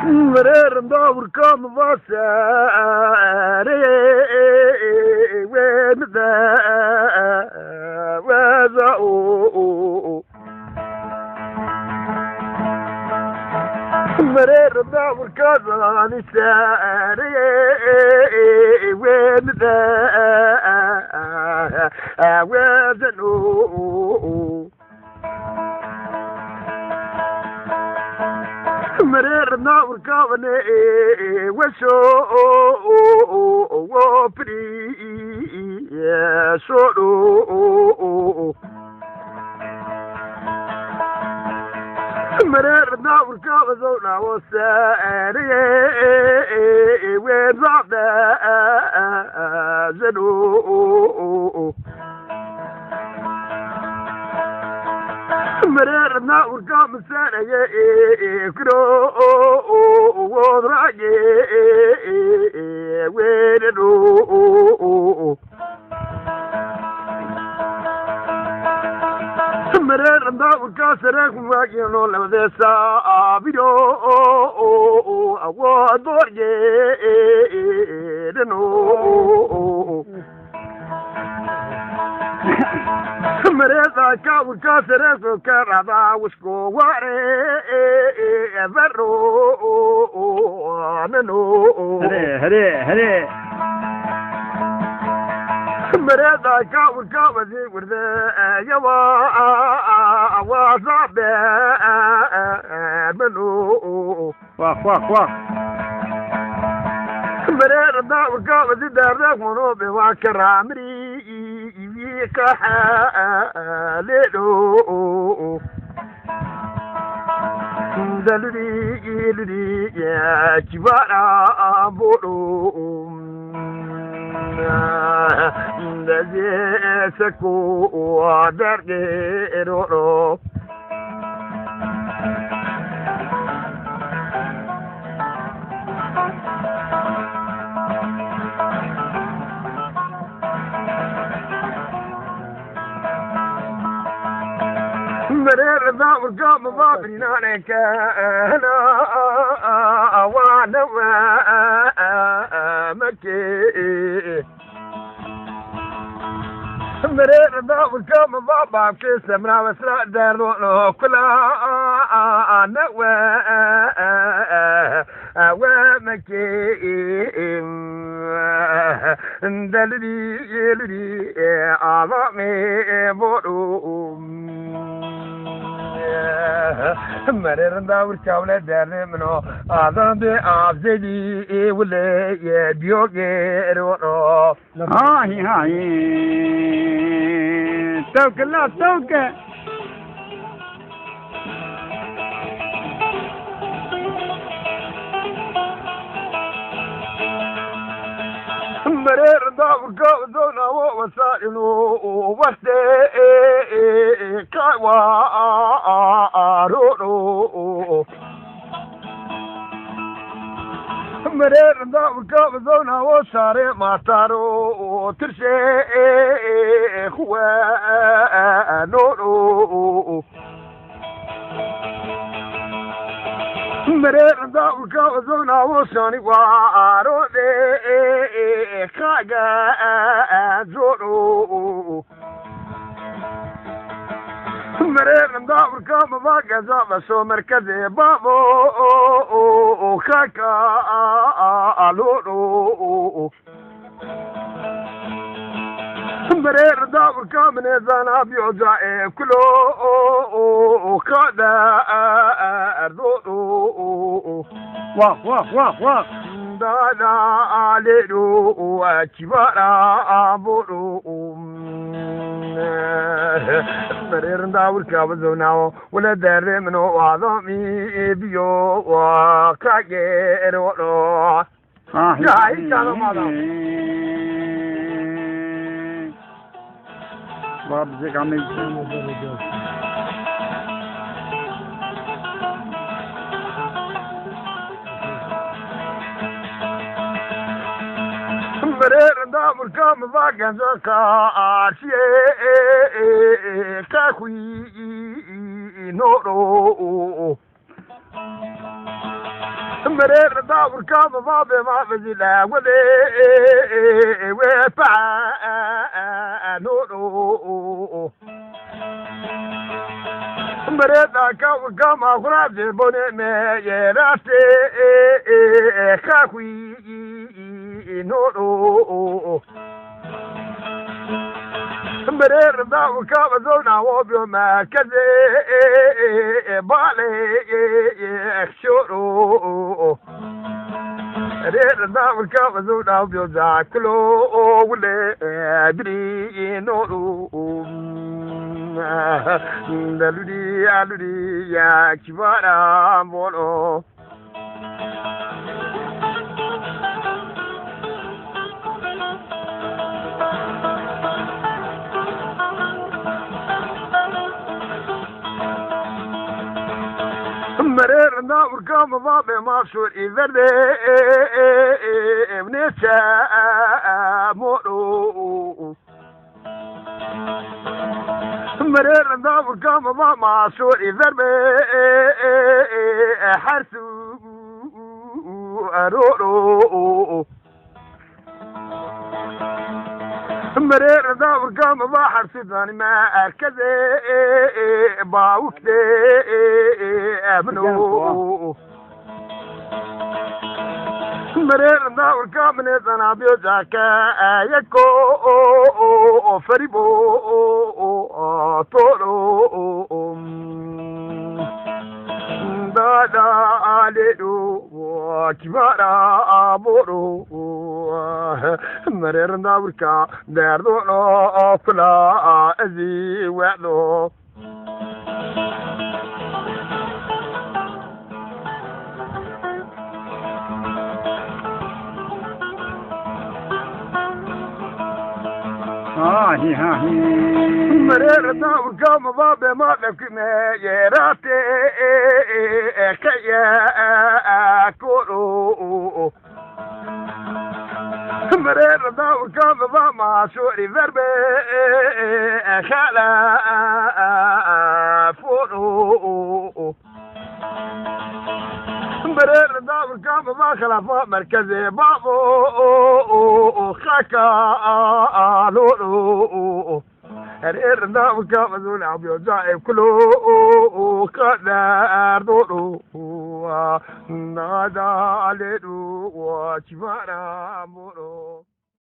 Merenda urkam vasare when the weather Merenda urkam vasare when the weather Merenda urkavane wesho wopri sodo Merenda urkavazona wasare wezada zeno Merenda urkam sana ye kro wodrage wedo Merenda urkam sana kumagi no lamdesa video awadorge no Mereza kawu kaserezo karaba wusko ware verro neno hare Mereza kawu kawazi wurde yawa wazabe meno wah Mereza kawazi darda kono be wakaramri Ledo Daluri ya kibara bodo da je sako darge ro Merenda urkam babrinane kana awana make Merenda urkam baba ke samra wasra darno kula anawa make dalili ava me bodu Merenda urkavle derdim no adam de avzeli evle bioge ro hi tauke Merenda urkavzona wasaino waste kawa ro Merenda urkavzona wasare mataro tirshe khwa no Merenda urkavzona wasani waro de kaga zoro Merenda urkam bagaza so merkaze babo kaka aloro Merenda urkam ne zana bioza kulo kada zoro wah Dada aledo akibara abodo Merenda urkavzona wala daremno adami biyo wa kage ro ya ikala mada bab ze kamil Merenda urkam vaganza ka archie kakui no مرير داور كام بابي ما بزلا ولي وفا نورو مريدا كام غراب بوني ميراتي خاوي نورو مرير داور كام زونا وبيو ما كذي بالي شورو رير داور كام زونا وبيو زاكلو ولي بري نورو aludi ya kibara molo مرير ناور كام بابي ماسور إذا ابنسا مولو مرير داور كام ما سوري ذربي حرسو أرورو مرير داور كام ما حرسو ذاني ما أركزي باوكتي أبنو مرير داور كام نزانا بيوزاكا يكو فريبو toro dada aledo kibara aboro marer nawrka derdo no fla azi wado مرير داور كام بابي ما لكنا يراتي كيا كورو مرير داور كام ما سوري ذربي خلا فورو مرير داور كام ما خلافا مركزي بابو خاكا لولو مرير داور كام زونا بيوزاي كلو كدار دولو نادا لدو وشفارا مورو